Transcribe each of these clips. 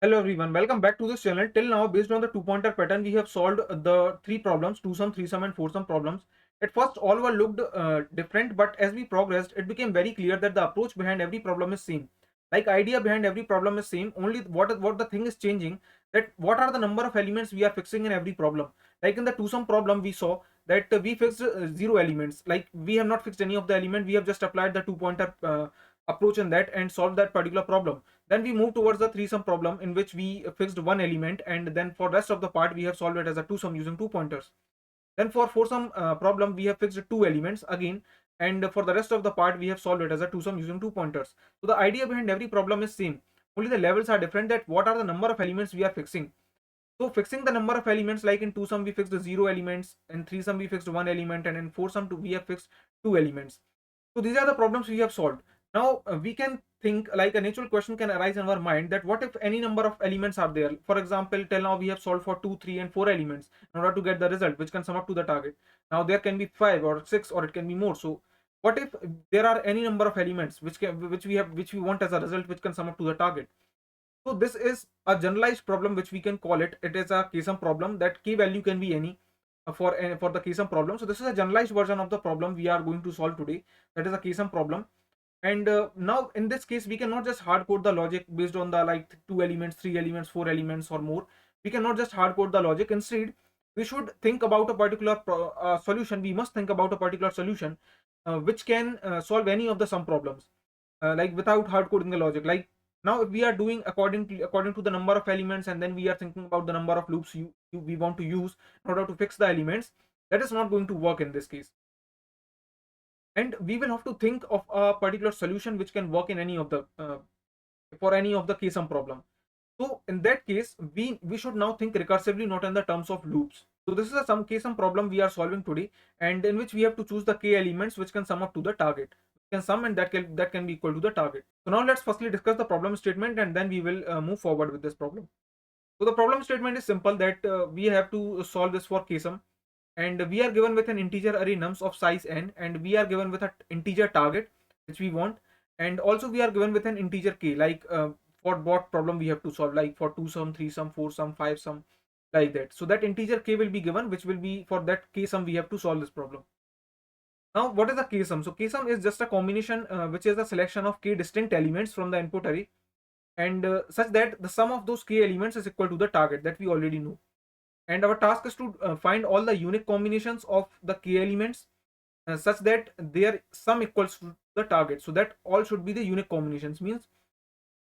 Hello everyone, welcome back to this channel. Till now, based on the two-pointer pattern, we have solved the three problems, two-sum, three-sum and four-sum problems. At first, all were looked different, but as we progressed, it became very clear that the approach behind every problem is same. Like idea behind every problem is same, only what the thing is changing, that what are the number of elements we are fixing in every problem. Like in the two-sum problem, we saw that we fixed zero elements. Like we have not fixed any of the element, we have just applied the two-pointer approach in that and solved that particular problem. Then we move towards the three sum problem, in which we fixed one element, and then for rest of the part we have solved it as a two sum using two pointers. Then for four sum problem, we have fixed two elements again, and for the rest of the part we have solved it as a two sum using two pointers. So the idea behind every problem is same, only the levels are different, that what are the number of elements we are fixing. So fixing the number of elements, like in two sum we fixed zero elements, in three sum we fixed one element, and in four sum we have fixed two elements. So these are the problems we have solved. Now we can think, like a natural question can arise in our mind, that what if any number of elements are there. For example, till now we have solved for 2, 3 and 4 elements in order to get the result which can sum up to the target. Now there can be 5 or 6 or it can be more. So what if there are any number of elements which we want as a result which can sum up to the target. So this is a generalized problem which we can call it. It is a K-sum problem, that K value can be any for the K-sum problem. So this is a generalized version of the problem we are going to solve today. That is a K-sum problem. And now in this case we cannot just hard code the logic based on the like two elements, three elements, four elements or more. We cannot just hard code the logic. Instead, we should think about a particular solution. We must think about a particular solution which can solve any of the sum problems, like without hard coding the logic. Like now if we are doing according to the number of elements, and then we are thinking about the number of loops we want to use in order to fix the elements, that is not going to work in this case. And we will have to think of a particular solution which can work in any of the for any of the K-sum problem. So in that case, we should now think recursively, not in the terms of loops. So this is a some K-sum problem we are solving today, and in which we have to choose the K elements which can sum up to the target. Can sum, and that can be equal to the target. So now let's firstly discuss the problem statement, and then we will move forward with this problem. So the problem statement is simple, that we have to solve this for K-sum, and we are given with an integer array nums of size n, and we are given with an integer target which we want, and also we are given with an integer k, like for what problem we have to solve, like for two sum, three sum, four sum, five sum, like that. So that integer k will be given, which will be for that k sum we have to solve this problem. Now what is the k sum? So k sum is just a combination which is the selection of k distinct elements from the input array, and such that the sum of those k elements is equal to the target that we already know. And our task is to find all the unique combinations of the k elements such that their sum equals to the target. So that all should be the unique combinations. Means,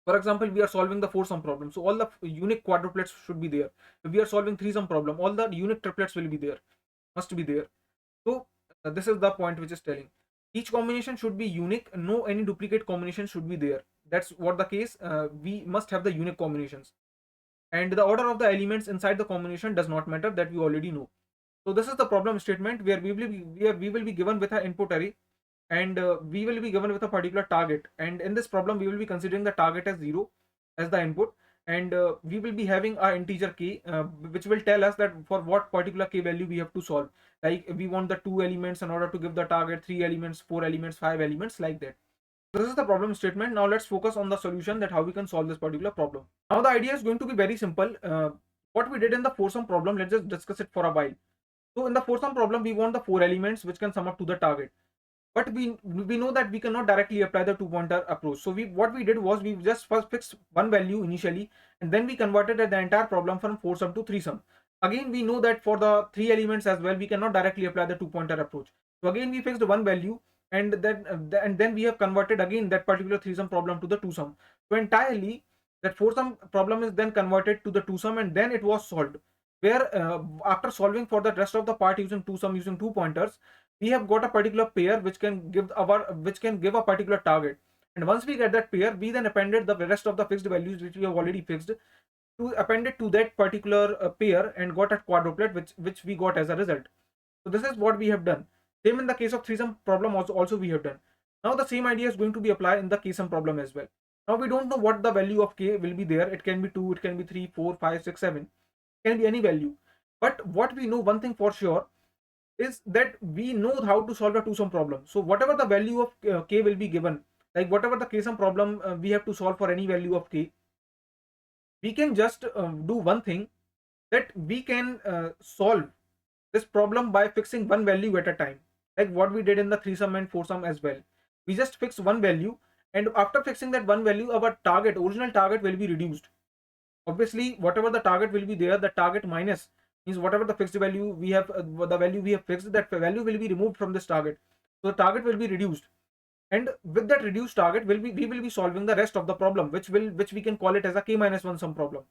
for example, we are solving the four sum problem, so all the unique quadruplets should be there. If we are solving three sum problem, all the unique triplets will be there, must be there. So this is the point which is telling each combination should be unique, no any duplicate combination should be there. That's what the case, we must have the unique combinations, and the order of the elements inside the combination does not matter, that we already know. So this is the problem statement, where we will be given with an input array, and we will be given with a particular target, and in this problem we will be considering the target as 0 as the input, and we will be having our integer k, which will tell us that for what particular k value we have to solve. Like we want the two elements in order to give the target, three elements, four elements, five elements, like that. This is the problem statement. Now let's focus on the solution, that how we can solve this particular problem. Now the idea is going to be very simple. What we did in the four sum problem, let's just discuss it for a while. So in the four sum problem, we want the four elements which can sum up to the target, but we know that we cannot directly apply the two pointer approach. So what we did was, we just first fixed one value initially, and then we converted the entire problem from four sum to three sum. Again, we know that for the three elements as well, we cannot directly apply the two pointer approach. So again, we fixed one value, and then we have converted again that particular three sum problem to the two sum. So entirely that four sum problem is then converted to the two sum, and then it was solved, where after solving for the rest of the part using two sum using two pointers, we have got a particular pair which can give a particular target. And once we get that pair, we then appended the rest of the fixed values which we have already fixed to append it to that particular pair, and got a quadruplet which we got as a result. So this is what we have done. Same in the case of three sum problem also we have done. Now the same idea is going to be applied in the k sum problem as well. Now we don't know what the value of k will be there. It can be 2, it can be 3, 4, 5, 6, 7, it can be any value. But what we know, one thing for sure, is that we know how to solve a two sum problem. So whatever the value of k will be given, like whatever the k sum problem we have to solve for any value of k, we can just do one thing, that we can solve this problem by fixing one value at a time, like what we did in the three sum and four sum as well. We just fix one value, and after fixing that one value, our target, original target, will be reduced. Obviously, whatever the target will be there, the target minus means whatever the fixed value we have, the value we have fixed, that value will be removed from this target. So the target will be reduced, and with that reduced target will be, we will be solving the rest of the problem, which we can call it as a k minus 1 sum problem.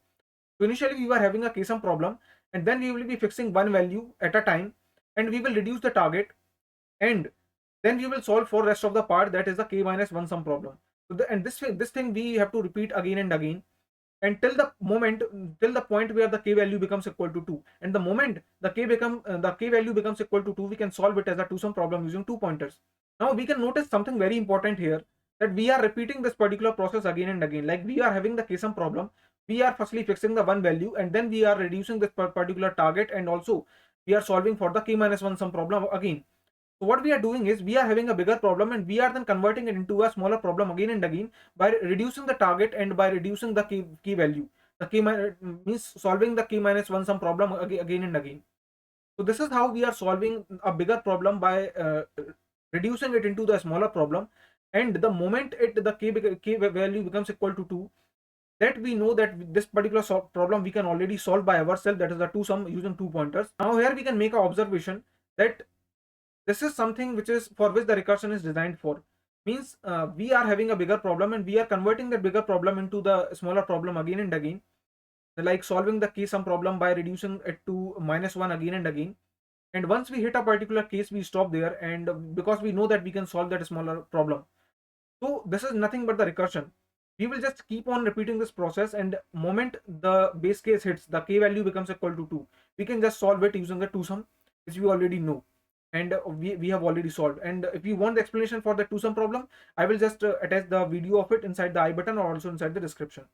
So initially we were having a k sum problem, and then we will be fixing one value at a time, and we will reduce the target, and then we will solve for rest of the part, that is the k minus 1 sum problem. So and this thing we have to repeat again and again, and till the point where the k value becomes equal to 2, and the moment the k value becomes equal to 2, we can solve it as a two sum problem using two pointers. Now we can notice something very important here, that we are repeating this particular process again and again. Like we are having the k sum problem, we are firstly fixing the one value, and then we are reducing this particular target, and also we are solving for the k minus 1 sum problem again. So what we are doing is, we are having a bigger problem, and we are then converting it into a smaller problem again and again by reducing the target and by reducing the key value. The means solving the k minus 1 sum problem again and again. So this is how we are solving a bigger problem by reducing it into the smaller problem. And the moment the k value becomes equal to 2, that we know that this particular problem we can already solve by ourselves, that is the two sum using two pointers. Now here we can make an observation that this is something which is for which the recursion is designed for. Means we are having a bigger problem, and we are converting that bigger problem into the smaller problem again and again, like solving the k sum problem by reducing it to minus 1 again and again. And once we hit a particular case, we stop there, and because we know that we can solve that smaller problem. So this is nothing but the recursion. We will just keep on repeating this process, and moment the base case hits, the k value becomes equal to 2, we can just solve it using the two sum, which we already know, and we have already solved. And if you want the explanation for the two sum problem, I will just attach the video of it inside the I button or also inside the description.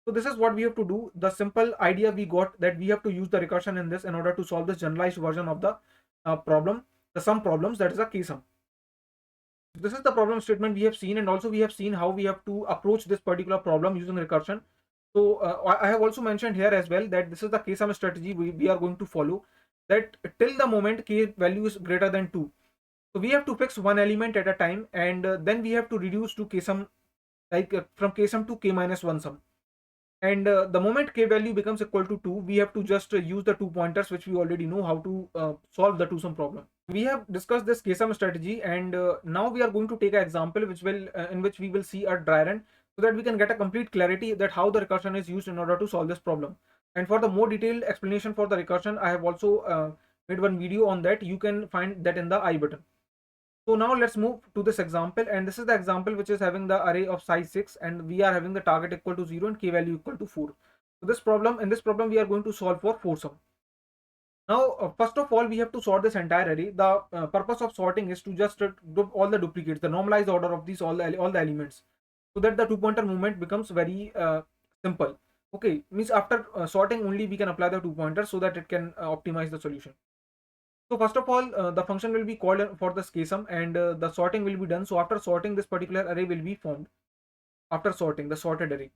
So this is what we have to do. The simple idea we got, that we have to use the recursion in this in order to solve this generalized version of the problem, the sum problems, that is a k sum. This is the problem statement we have seen, and also we have seen how we have to approach this particular problem using recursion. So I have also mentioned here as well that this is the k sum strategy we are going to follow, that till the moment k value is greater than 2, so we have to fix one element at a time, and then we have to reduce to k sum, like from k sum to k minus 1 sum. And the moment k value becomes equal to 2, we have to just use the two pointers, which we already know how to solve the two sum problem. We have discussed this k sum strategy, and now we are going to take an example which will in which we will see a dry run, so that we can get a complete clarity that how the recursion is used in order to solve this problem. And for the more detailed explanation for the recursion, I have also made one video on that. You can find that in the I button. So now let's move to this example, and this is the example which is having the array of size 6, and we are having the target equal to 0 and k value equal to 4. So in this problem we are going to solve for 4 sum. Now first of all, we have to sort this entire array. The purpose of sorting is to just group all the duplicates, the normalized order of these all the elements, so that the two pointer movement becomes very simple. Okay, means after sorting only we can apply the two pointers so that it can optimize the solution. So first of all, the function will be called for the scasum, and the sorting will be done. So after sorting, this particular array will be formed after sorting the sorted array.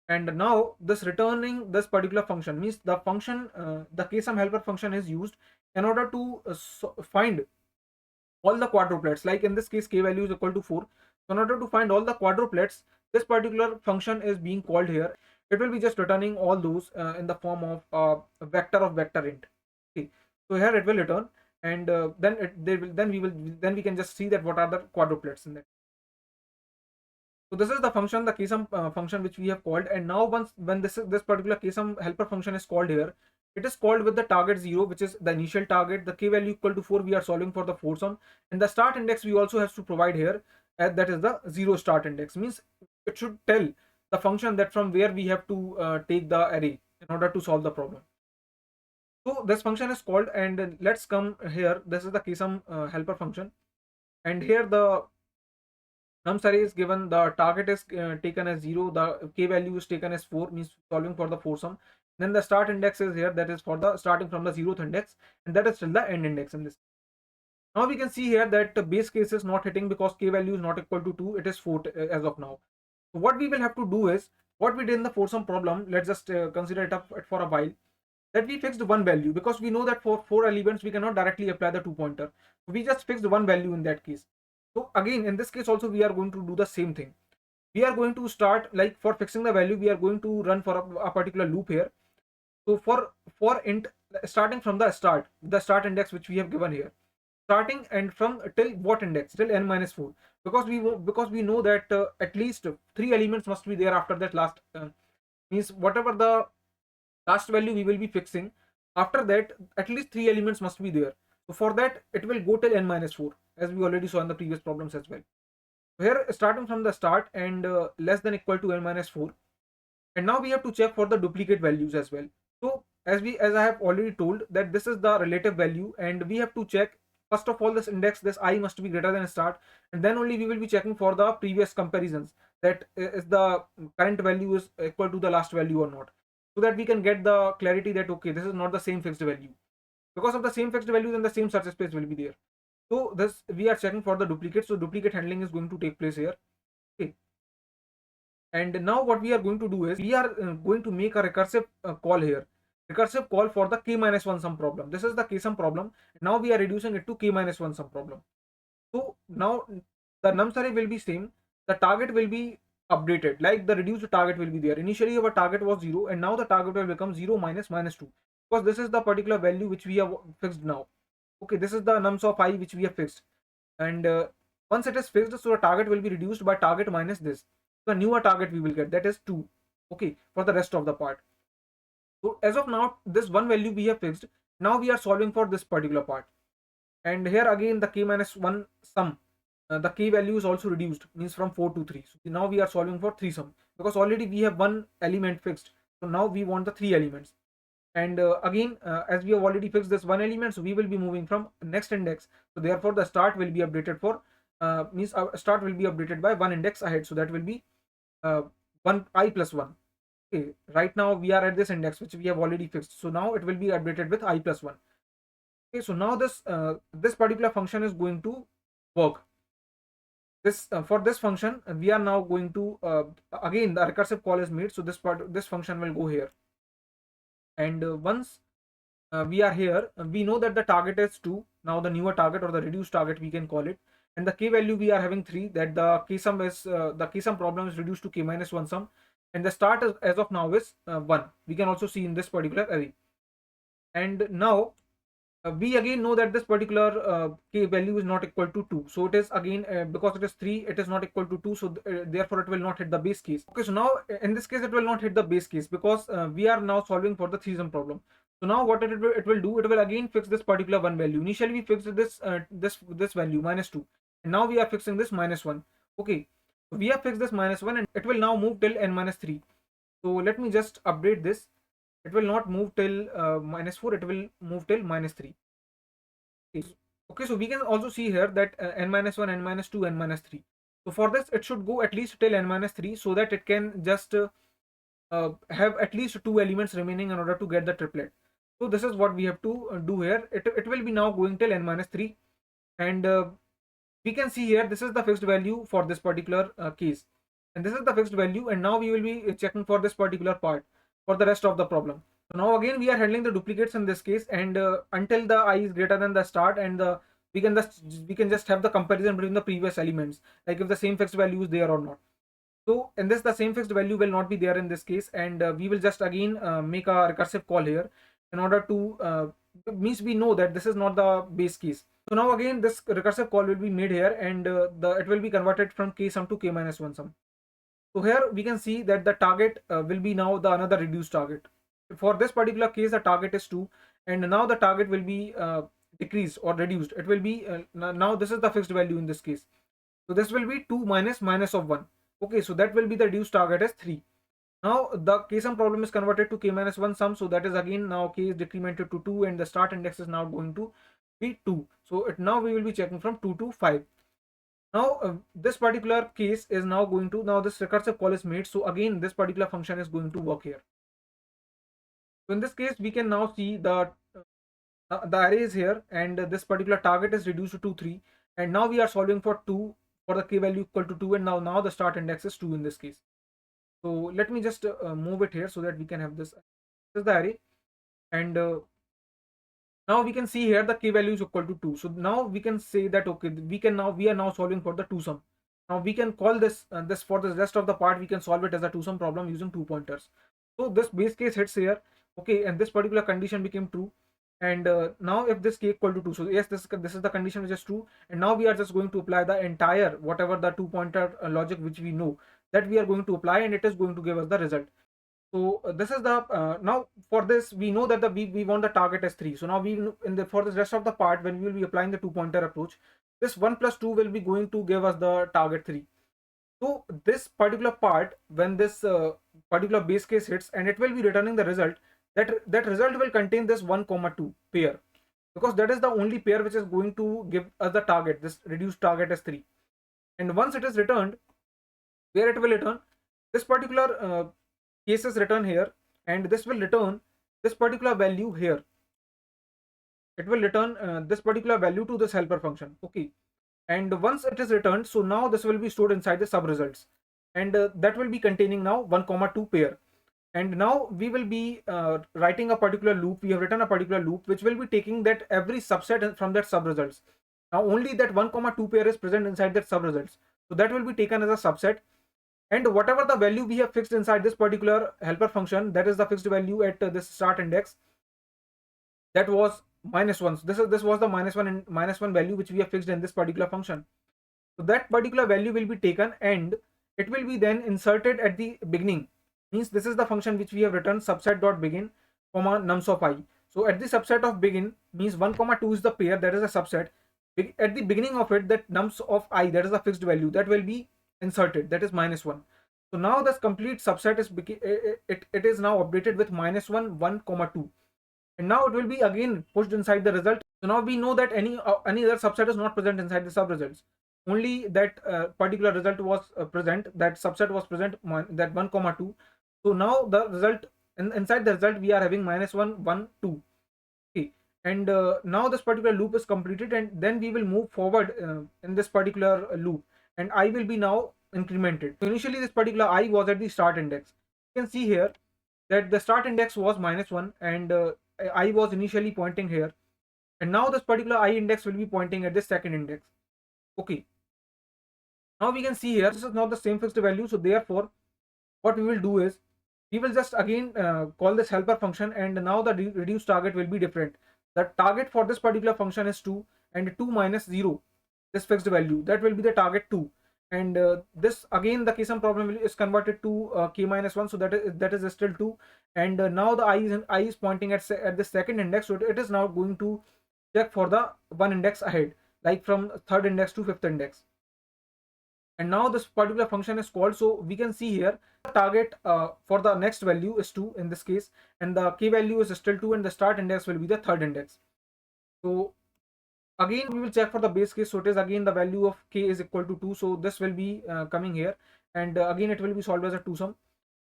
And now this returning this particular function means the function, the ksum helper function is used in order to find all the quadruplets. Like in this case, k value is equal to 4. So in order to find all the quadruplets, this particular function is being called here. It will be just returning all those in the form of a vector of vector int. Okay, so here it will return, and then we can just see that what are the quadruplets in that. So this is the function, the ksum function which we have called. And now when this particular ksum helper function is called here, it is called with the target 0, which is the initial target. The k value equal to 4, we are solving for the 4 sum, and the start index we also have to provide here, that is the 0 start index. Means it should tell the function that from where we have to take the array in order to solve the problem. So this function is called, and let's come here. This is the ksum helper function, and here the nums array is given. The target is taken as 0. The k value is taken as 4, means solving for the 4 sum. Then the start index is here, that is for the starting from the 0th index, and that is still the end index in this. Now we can see here that the base case is not hitting because k value is not equal to 2. It is 4 as of now. So what we will have to do is, What we did in the foursome problem, let's just consider it up for a while, that we fixed one value because we know that for four elements we cannot directly apply the two pointer. We just fixed one value in that case. So again, in this case also we are going to do the same thing. We are going to start, like for fixing the value, we are going to run for a particular loop here. So for int, starting from the start index which we have given here, starting and from till what index, till n minus 4, because we know that at least three elements must be there after that last, means whatever the last value we will be fixing, after that at least three elements must be there. So for that it will go till n minus 4, as we already saw in the previous problems as well. So here, starting from the start and less than equal to n minus 4, and now we have to check for the duplicate values as well. So as I have already told, that this is the relative value, and we have to check first of all this index, this I must be greater than start, and then only we will be checking for the previous comparisons, that is the current value is equal to the last value or not, so that we can get the clarity that okay, this is not the same fixed value. Because of the same fixed value, then the same search space will be there. So this we are checking for the duplicate, so duplicate handling is going to take place here. Okay. And now what we are going to do is we are going to make a recursive call here, recursive call for the k minus 1 sum problem. This is the k sum problem. Now we are reducing it to k minus 1 sum problem. So now the nums array will be same, the target will be updated, like the reduced target will be there. Initially our target was 0, and now the target will become 0 minus minus 2, because this is the particular value which we have fixed now. Okay, this is the nums of I which we have fixed, and once it is fixed, so the target will be reduced by target minus this. The newer target we will get, that is 2. Okay, for the rest of the part. So as of now, this one value we have fixed. Now we are solving for this particular part, and here again the k minus 1 sum, the k value is also reduced, means from 4 to 3. So now we are solving for 3 sum, because already we have one element fixed, so now we want the 3 elements. And again, as we have already fixed this one element, so we will be moving from next index, so therefore the start will be updated for, means our start will be updated by one index ahead, so that will be 1 I plus 1. Okay, right now we are at this index which we have already fixed, so now it will be updated with I plus 1. Okay, so now this particular function is going to work. This for this function, we are now going to again the recursive call is made, so this function will go here. And once we are here, we know that the target is 2. Now the newer target, or the reduced target we can call it, and the k value we are having 3, that the k sum is the k sum problem is reduced to k minus 1 sum, and the start is, as of now, is 1. We can also see in this particular array. And now we again know that this particular k value is not equal to 2, so it is again, because it is 3, it is not equal to 2, so therefore it will not hit the base case. Okay, so now in this case it will not hit the base case, because we are now solving for the threesome problem. So now what it will do, it will again fix this particular one value. Initially we fixed this value minus 2, and now we are fixing this minus 1. Okay, so we have fixed this minus 1, and it will now move till n minus 3. So let me just update this. It will not move till minus 4, it will move till minus 3. Okay, so we can also see here that n minus 1, n minus 2, n minus 3. So for this it should go at least till n minus 3, so that it can just have at least two elements remaining in order to get the triplet. So this is what we have to do here. It will be now going till n minus 3, and we can see here this is the fixed value for this particular case, and this is the fixed value, and now we will be checking for this particular part for the rest of the problem. So now again we are handling the duplicates in this case, and until the I is greater than the start, and we can just have the comparison between the previous elements, like if the same fixed value is there or not. So in this, the same fixed value will not be there in this case, and we will just again make a recursive call here in order to means we know that this is not the base case. So now again this recursive call will be made here, and it will be converted from k sum to k minus 1 sum. So here we can see that the target will be now the another reduced target. For this particular case, the target is 2, and now the target will be decreased or reduced. It will be now this is the fixed value in this case. So this will be 2 minus minus of 1. Okay, so that will be the reduced target as 3. Now the k sum problem is converted to k minus 1 sum, so that is again now k is decremented to 2, and the start index is now going to be 2. So now we will be checking from 2 to 5. Now this particular case is now going to, now this recursive call is made, so again this particular function is going to work here. So in this case we can now see the array is here, and this particular target is reduced to 3, and now we are solving for 2, for the k value equal to 2, and now the start index is 2 in this case. So let me just move it here so that we can have this. This is the array, and now we can see here the k value is equal to 2. So now we can say that okay, we are now solving for the two sum. Now we can call this for the rest of the part, we can solve it as a two sum problem using two pointers. So this base case hits here, okay, and this particular condition became true. And now if this k equal to 2, so yes, this is the condition which is true, and now we are just going to apply the entire whatever the two pointer logic which we know, that we are going to apply, and it is going to give us the result. So this is the now for this we know that we want the target as 3. So now we in the for the rest of the part, when we will be applying the two pointer approach, this 1 plus 2 will be going to give us the target 3. So this particular part, when this particular base case hits, and it will be returning the result, that result will contain this 1 comma 2 pair, because that is the only pair which is going to give us the target, this reduced target as 3. And once it is returned, where it will return this particular case is written here, and this will return this particular value here. It will return this particular value to this helper function, okay. And once it is returned, so now this will be stored inside the sub results, and that will be containing now 1 comma 2 pair. And now we will be writing a particular loop. We have written a particular loop which will be taking that every subset from that sub results. Now only that 1 comma 2 pair is present inside that sub results, so that will be taken as a subset. And whatever the value we have fixed inside this particular helper function, that is the fixed value at this start index, that was -1. So this was the -1 value which we have fixed in this particular function. So that particular value will be taken, and it will be then inserted at the beginning. Means this is the function which we have written, subset.begin comma nums of I. So at the subset of begin, means 1 comma 2 is the pair, that is a subset. At the beginning of it, that nums of I, that is a fixed value, that will be inserted, that is -1. So now this complete subset is it is now updated with -1 1 comma 2, and now it will be again pushed inside the result. So now we know that any other subset is not present inside the sub results, only that particular result was present, that subset was present, that 1 comma 2. So now the result inside the result we are having -1 1 2, okay. And now this particular loop is completed, and then we will move forward in this particular loop, and I will be now incremented. So initially this particular I was at the start index. You can see here that the start index was -1, and I was initially pointing here, and now this particular I index will be pointing at the second index, okay. Now we can see here this is not the same fixed value, so therefore what we will do is we will just again call this helper function, and now the reduced target will be different. The target for this particular function is 2, and 2 minus 0, this fixed value, that will be the target 2. And this again the ksum problem is converted to k minus 1, so that is still 2. And now the I is pointing at the second index, so it is now going to check for the one index ahead, like from third index to fifth index. And now this particular function is called. So we can see here the target for the next value is 2 in this case, and the k value is still 2, and the start index will be the third index. So again we will check for the base case, so it is again the value of k is equal to 2, so this will be coming here, and again it will be solved as a two sum.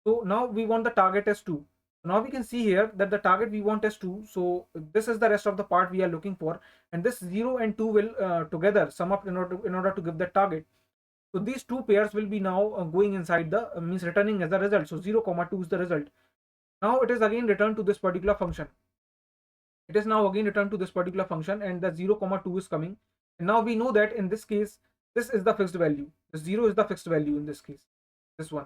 So now we want the target as 2. Now we can see here that the target we want is 2, so this is the rest of the part we are looking for, and this 0 and 2 will together sum up in order to give the target. So these two pairs will be now going inside the means returning as a result. So 0 comma 2 is the result. Now it is again returned to this particular function. It is now again returned to this particular function, and the 0 comma 2 is coming. And now we know that in this case this is the fixed value. The 0 is the fixed value in this case. This one.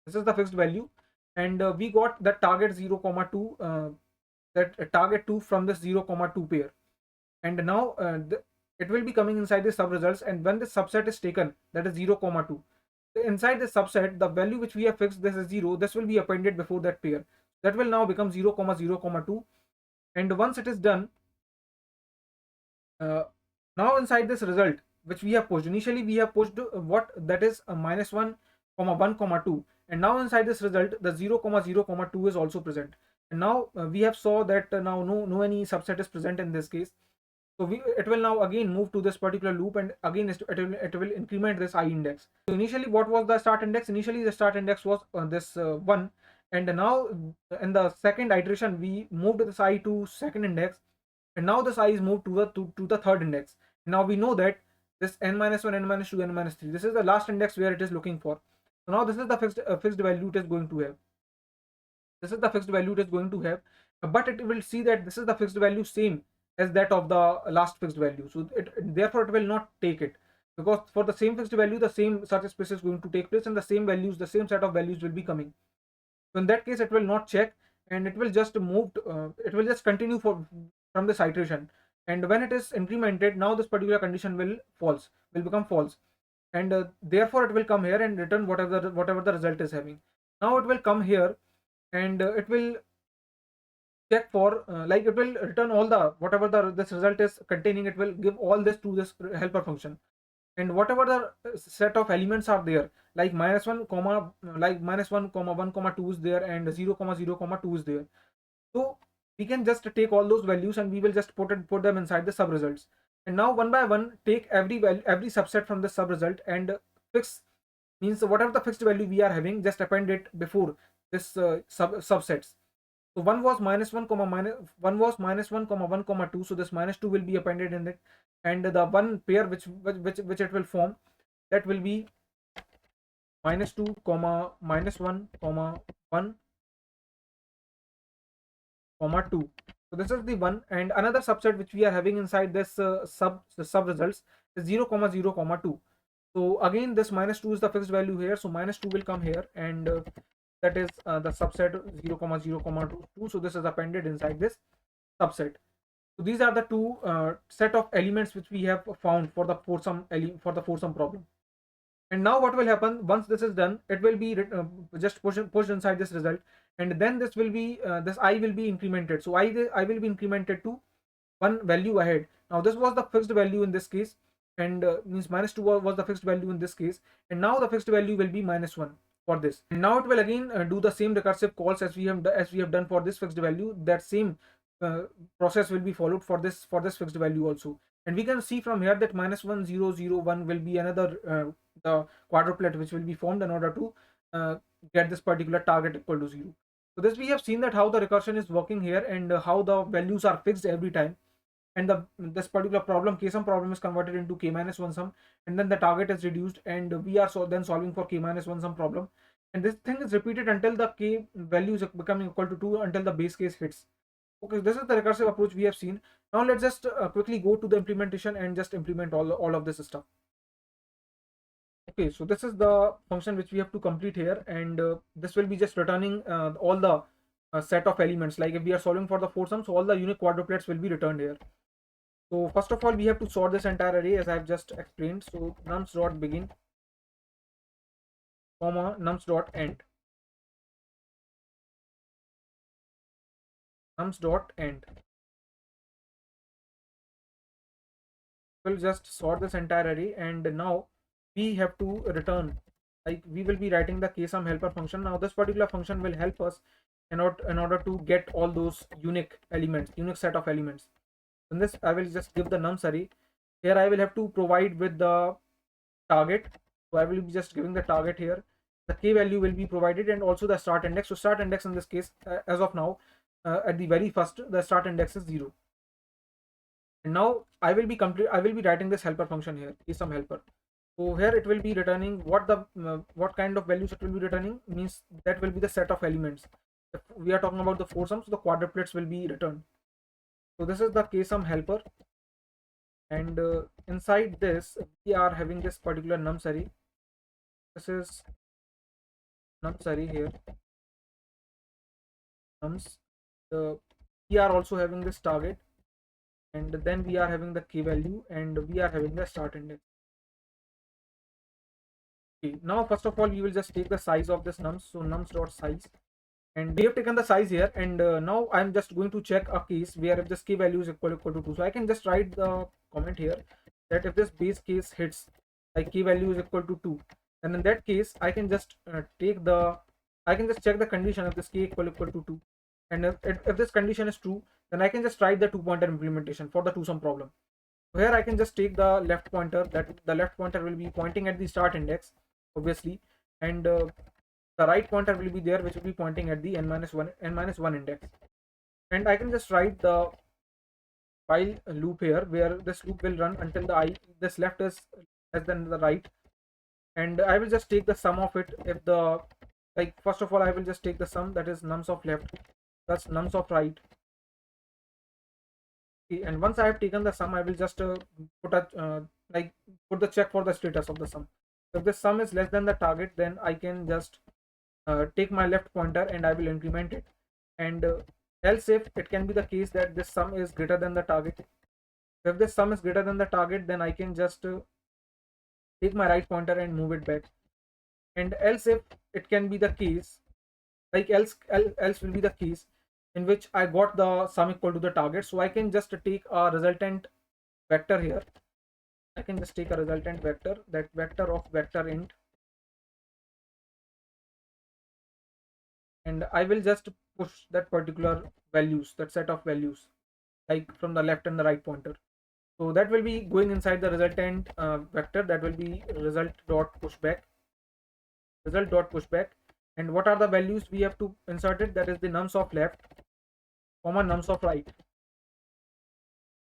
This is the fixed value, and we got that target 0 comma 2 that target 2 from this 0 comma 2 pair. And now it will be coming inside the sub results, and when this subset is taken, that is 0 comma 2, inside this subset the value which we have fixed, this is 0, this will be appended before that pair, that will now become 0 comma 0 comma 2. And once it is done, now inside this result which we have pushed, initially we have pushed what, that is a -1 comma 1 comma 2, and now inside this result the 0 comma 0 comma 2 is also present. And now we have saw that now no any subset is present in this case. So it will now again move to this particular loop, and again it will increment this I index. So initially what was the start index? Initially the start index was this 1, and now in the second iteration we moved this I to second index, and now this I is moved to the third index. Now we know that this n minus 1, n minus 2, n minus 3, this is the last index where it is looking for. So now this is the fixed value it is going to have. This is the fixed value it is going to have, but it will see that this is the fixed value same as that of the last fixed value. So therefore it will not take it, because for the same fixed value the same such space is going to take place and the same values, the same set of values will be coming. So in that case it will not check, and it will just move it will just continue from this iteration. And when it is incremented, now this particular condition will become false, and therefore it will come here and return whatever the result is having. Now it will come here, and it will check for like it will return all the whatever this result is containing. It will give all this to this helper function, and whatever the set of elements are there, like -1 comma like -1 comma 1 comma 2 is there, and 0 comma 0 comma 2 is there. So we can just take all those values and we will just put them inside the sub results. And now one by one take every value, every subset from the sub result, and fix, means whatever the fixed value we are having, just append it before this subsets. So one was -1 comma one was -1 comma 1 comma 2, so this -2 will be appended in it, and the one pair which it will form, that will be -2 comma -1 comma 1 comma 2. So this is the one, and another subset which we are having inside this sub results is 0 comma 0 comma 2. So again this -2 is the fixed value here, so -2 will come here, and that is the subset 0 comma 0 comma 2. So this is appended inside this subset. So these are the two set of elements which we have found for the foursome problem. And now what will happen once this is done, it will be just pushed inside this result, and then this will be this I will be incremented. So I will be incremented to one value ahead. Now this was the fixed value in this case, and means -2 was the fixed value in this case, and now the fixed value will be -1 for this. And now it will again do the same recursive calls as we have done for this fixed value. That same process will be followed for this fixed value also. And we can see from here that -1 0 0 1 will be another the quadruplet which will be formed in order to get this particular target equal to 0. So this we have seen that how the recursion is working here, and how the values are fixed every time, and this particular problem, k sum problem, is converted into k-1 sum, and then the target is reduced, and we are then solving for k-1 sum problem, and this thing is repeated until the k value is becoming equal to 2, until the base case hits. Okay, this is the recursive approach we have seen. Now let's just quickly go to the implementation and just implement all of this stuff. Okay, so this is the function which we have to complete here, and this will be just returning all the set of elements. Like if we are solving for the foursome, so all the unique quadruplets will be returned here. So first of all, we have to sort this entire array as I have just explained. So nums dot begin, comma nums dot end, nums dot end. We'll just sort this entire array, and now we have to return, like we will be writing the ksum helper function. Now this particular function will help us in order to get all those unique set of elements. In this I will just give the nums array. Here I will have to provide with the target, so I will be just giving the target here. The k value will be provided, and also the start index. So start index in this case, as of now, at the very first, the start index is 0. And now I will be writing this helper function here, ksum helper. So here it will be returning what kind of values it will be returning, means that will be the set of elements. If we are talking about the foursomes, the quadruplets will be returned. So this is the ksum helper, and inside this we are having this particular nums array. This is nums array here, nums. We are also having this target, and then we are having the k value, and we are having the start index. Okay, now first of all we will just take the size of this nums. So nums dot size, and we have taken the size here, and now I'm just going to check a case where if this k value is equal to 2. So I can just write the comment here that if this base case hits, like k value is equal to 2, and in that case I can just check the condition of this k equal to 2, and if this condition is true, then I can just write the 2-pointer implementation for the 2-sum problem. So here I can just take the left pointer, that the left pointer will be pointing at the start index, obviously, and the right pointer will be there, which will be pointing at the n-1 index. And I can just write the while loop here, where this loop will run until this left is less than the right, and I will just take the sum of it. If the, like, first of all I will just take the sum, that is nums of left plus nums of right. Okay, and once I have taken the sum, I will just put a like put the check for the status of the sum. So if the sum is less than the target, then I can just take my left pointer and I will increment it. And else if it can be the case that this sum is greater than the target. If this sum is greater than the target, then I can just take my right pointer and move it back. And else if it can be the case, like else will be the case in which I got the sum equal to the target, so I can just take a resultant vector here. I can just take a resultant vector, that vector of vector int, and I will just push that particular values, that set of values, like from the left and the right pointer. So that will be going inside the resultant vector, that will be result dot pushback, result dot pushback. And what are the values we have to insert it? That is the nums of left comma nums of right.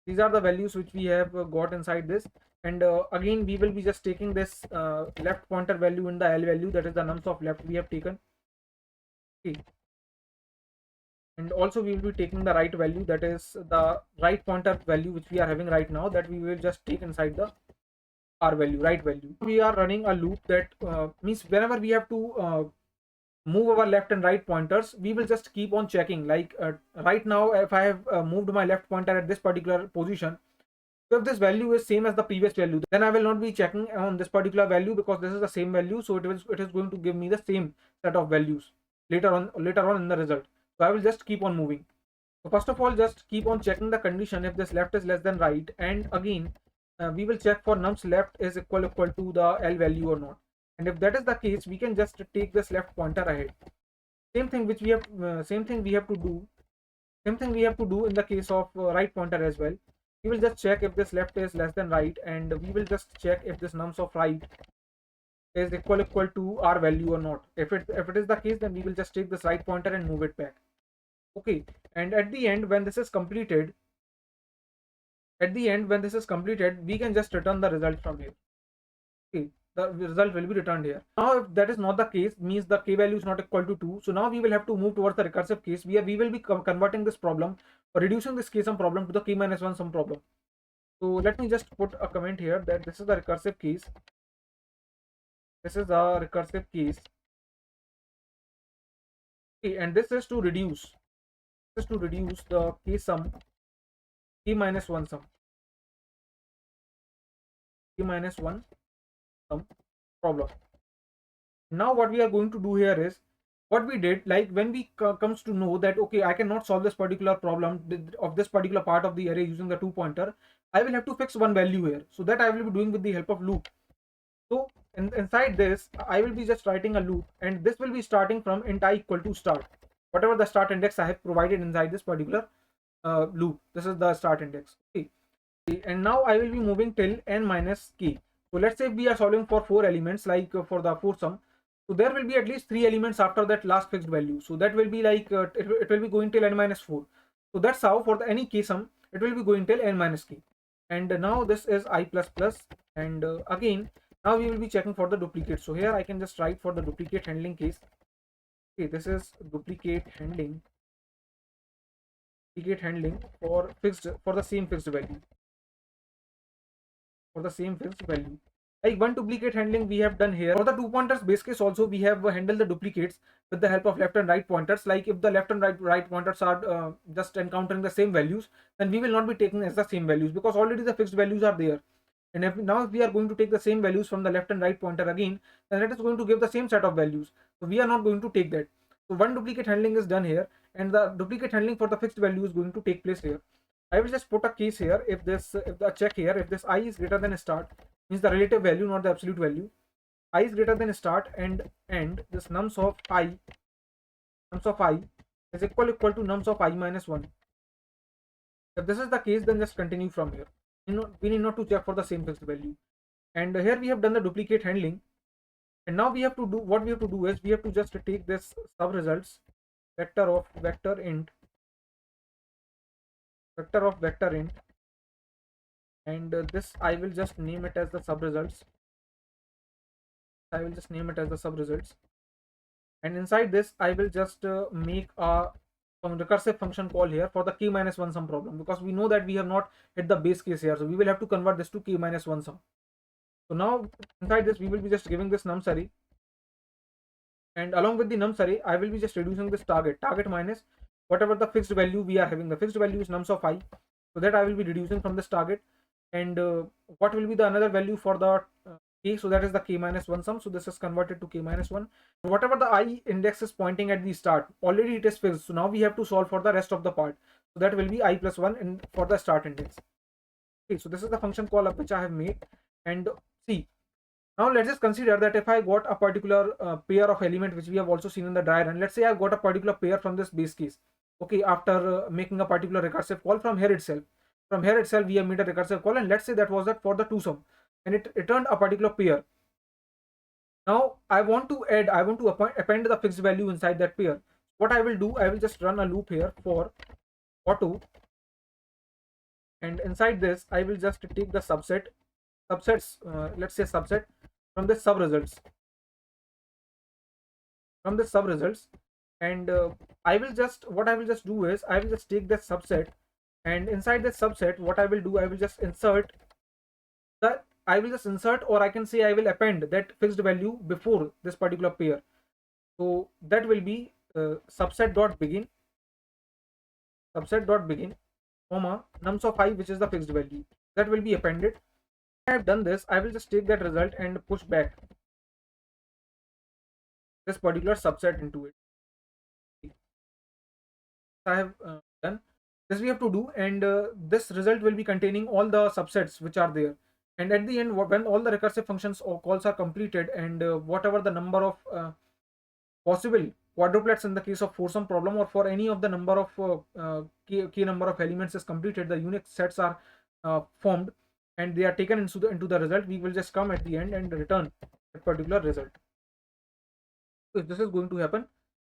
These are the values which we have got inside this. And again we will be just taking this left pointer value in the L value, that is the nums of left we have taken. Okay, and also we will be taking the right value, that is the right pointer value which we are having right now, that we will just take inside the R value, right value. We are running a loop that means whenever we have to move our left and right pointers, we will just keep on checking. Like right now if I have moved my left pointer at this particular position, so if this value is same as the previous value, then I will not be checking on this particular value, because this is the same value, so it is going to give me the same set of values later on in the result. So I will just keep on moving. So first of all, just keep on checking the condition if this left is less than right, and again we will check for nums left is equal to the L value or not. And if that is the case, we can just take this left pointer ahead. Same thing which we have same thing we have to do Same thing we have to do in the case of right pointer as well. We will just check if this left is less than right, and we will just check if this nums of right is equal to our value or not. If it is the case, then we will just take this right pointer and move it back. Okay, and at the end when this is completed, we can just return the result from here. Okay, the result will be returned here. Now if that is not the case, means the k value is not equal to 2, so now we will have to move towards the recursive case. We will be converting this problem, or reducing this k sum problem to the k minus 1 sum problem. So let me just put a comment here that this is the recursive case. This is the recursive case. Okay, and this is to reduce. This is to reduce the k sum, k minus 1 sum, k minus 1 sum problem. Now what we are going to do here is what we did, like when we comes to know that okay, I cannot solve this particular problem of this particular part of the array using the 2 pointer, I will have to fix one value here. So that I will be doing with the help of loop. So inside this, I will be just writing a loop, and this will be starting from int I equal to start, whatever the start index I have provided inside this particular loop. This is the start index. Okay, and now I will be moving till n minus k. So let's say we are solving for 4 elements, like for the 4 sum. So there will be at least 3 elements after that last fixed value. So that will be like it will be going till n minus 4. So that's how for the any k sum it will be going till n minus k. And now this is I plus plus, and again now we will be checking for the duplicate. So here I can just write for the duplicate handling case. Okay, this is duplicate handling for the same fixed value. Like one duplicate handling we have done here. For the 2 pointers base case also, we have handled the duplicates with the help of left and right pointers. Like if the left and right pointers are just encountering the same values, then we will not be taking as the same values, because already the fixed values are there. And if we are going to take the same values from the left and right pointer again, then it is going to give the same set of values. So we are not going to take that. So one duplicate handling is done here, and the duplicate handling for the fixed value is going to take place here. I will just put a case here. If the check here, if this I is greater than start, means the relative value, not the absolute value. I is greater than start, and this nums of I is equal to nums of I minus 1. If this is the case, then just continue from here. We need not to check for the same fixed value. And here we have done the duplicate handling, and now we have to do what we have to do is we have to just take this sub results vector of vector int, and this I will just name it as the sub results. I will just name it as the sub results, and inside this I will just make a recursive function call here for the k minus 1 sum problem, because we know that we have not hit the base case here, so we will have to convert this to k minus 1 sum. So now inside this we will be just giving this nums array, and along with the nums array I will be just reducing this target minus whatever the fixed value we are having. The fixed value is nums of I, so that I will be reducing from this target. And what will be the another value for the k? So that is the k minus 1 sum, so this is converted to k minus 1. Whatever the I index is pointing at the start, already it is fixed, so now we have to solve for the rest of the part, so that will be I plus 1 in for the start index. Okay, so this is the function call up which I have made. And see, now let's just consider that if I got a particular pair of element which we have also seen in the diagram. Let's say I got a particular pair from this base case. Okay, after making a particular recursive call from here itself. From here itself we have made a recursive call, and let's say that was that for the 2 sum, and it returned a particular pair. Now I want to append the fixed value inside that pair. What I will do, I will just run a loop here for auto, and inside this I will just take the subsets, let's say subset from the sub results, and I will just do is I will just take that subset, and inside that subset what I will do, I will just insert or I can say I will append that fixed value before this particular pair. So that will be subset dot begin comma nums of I, which is the fixed value, that will be appended. I have done this, I will just take that result and push back this particular subset into it. I have done this, we have to do, and this result will be containing all the subsets which are there. And at the end, when all the recursive functions or calls are completed, and whatever the number of possible quadruplets in the case of foursome problem, or for any of the number of k number of elements is completed, the unique sets are formed and they are taken into the result. We will just come at the end and return a particular result. So this is going to happen,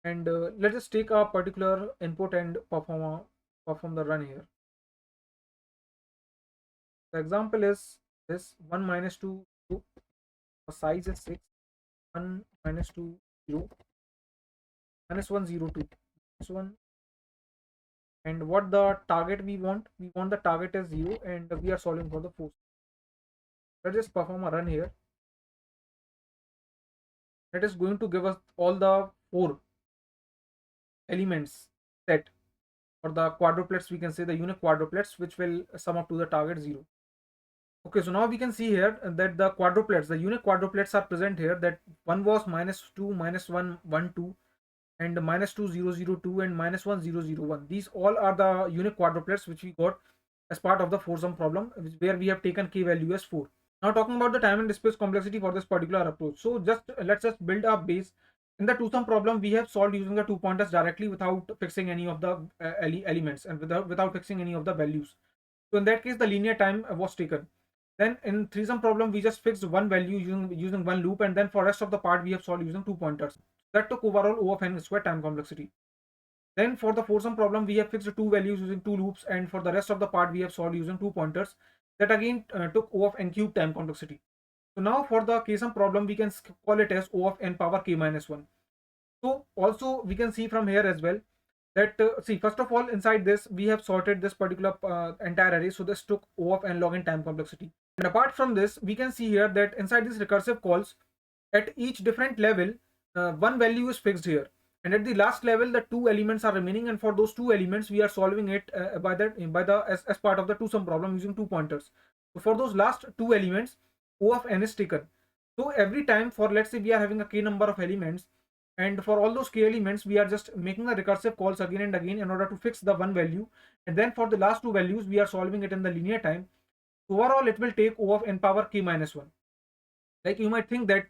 and let's just take a particular input and perform the run here. The example is this 1 minus 2, 2, size is 6, 1 minus 2 0, minus 1 0 2, minus 1, and what the target we want the target is 0, and we are solving for the force. Let's just perform a run here. That is going to give us all the 4 elements set, or the quadruplets, we can say the unique quadruplets, which will sum up to the target 0. Okay, so now we can see here that the unique quadruplets are present here. That one was minus 2, minus 1, 1, 2, and minus 2, 0, 0, 2, and minus 1, 0, 0, 1. These all are the unique quadruplets which we got as part of the foursome problem, where we have taken k value as 4. Now talking about the time and space complexity for this particular approach. So let's just build a base. In the two-sum problem, we have solved using the 2 pointers directly without fixing any of the elements, and without fixing any of the values. So in that case, the linear time was taken. Then in three-sum problem, we just fixed one value using one loop, and then for rest of the part, we have solved using 2 pointers. That took overall O of n square time complexity. Then for the foursome problem, we have fixed 2 values using 2 loops, and for the rest of the part, we have solved using 2 pointers. That again took O of n cube time complexity. So now for the k-sum problem, we can call it as O of n power k minus 1. So also we can see from here as well that see, first of all, inside this we have sorted this particular entire array, so this took O of n log n time complexity. And apart from this, we can see here that inside these recursive calls, at each different level, one value is fixed here, and at the last level the 2 elements are remaining, and for those 2 elements we are solving it as part of the two-sum problem using 2 pointers. So for those last 2 elements, O of n is taken. So every time, for let's say we are having a k number of elements, and for all those k elements we are just making the recursive calls again and again in order to fix the one value, and then for the last 2 values we are solving it in the linear time. Overall it will take O of n power k minus 1. Like you might think that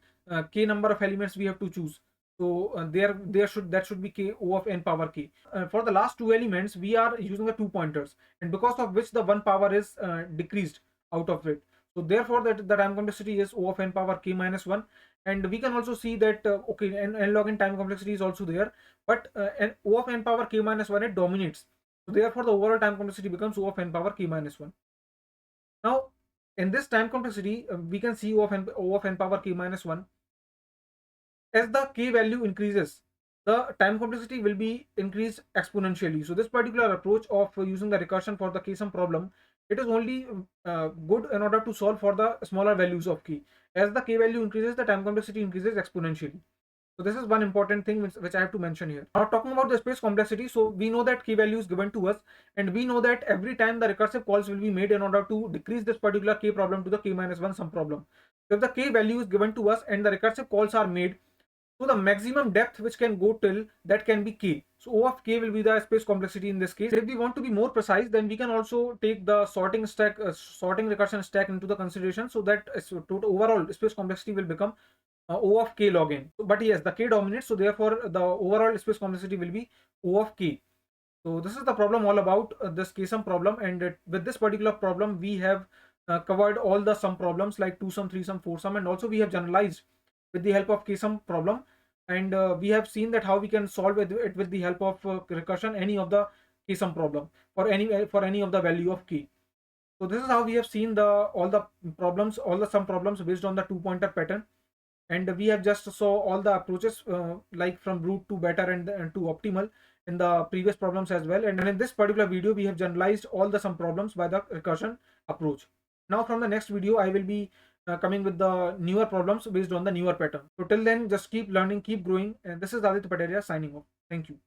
k number of elements we have to choose, so that should be k O of n power k. For the last 2 elements we are using the 2 pointers, and because of which the 1 power is decreased out of it, so therefore that the time complexity is O of n power k minus 1. And we can also see that okay, n log n time complexity is also there, but O of n power k minus 1, it dominates, so therefore the overall time complexity becomes O of n power k minus 1. Now in this time complexity, we can see O of n power k minus 1, as the k value increases, the time complexity will be increased exponentially. So this particular approach of using the recursion for the k sum problem, it is only good in order to solve for the smaller values of k. As the k value increases, the time complexity increases exponentially. So this is one important thing which I have to mention here. Now talking about the space complexity, so we know that k value is given to us, and we know that every time the recursive calls will be made in order to decrease this particular k problem to the k minus 1 sum problem. So if the k value is given to us and the recursive calls are made, so the maximum depth which can go till that can be k. So O of k will be the space complexity in this case. If we want to be more precise, then we can also take the sorting stack, sorting recursion stack into the consideration, so that total overall space complexity will become O of k log n. But yes, the k dominates, so therefore the overall space complexity will be O of k. So this is the problem all about, this k sum problem, and with this particular problem we have covered all the sum problems like 2 sum, 3 sum, 4 sum, and also we have generalized with the help of k sum problem, and we have seen that how we can solve it with the help of recursion any of the k sum problem for any of the value of k. So this is how we have seen all the problems, all the sum problems based on the two pointer pattern, and we have just saw all the approaches like from root to better and to optimal in the previous problems as well. And in this particular video we have generalized all the sum problems by the recursion approach. Now from the next video I will be coming with the newer problems based on the newer pattern. So till then, just keep learning, keep growing, and this is Aditya Pateria signing off. Thank you.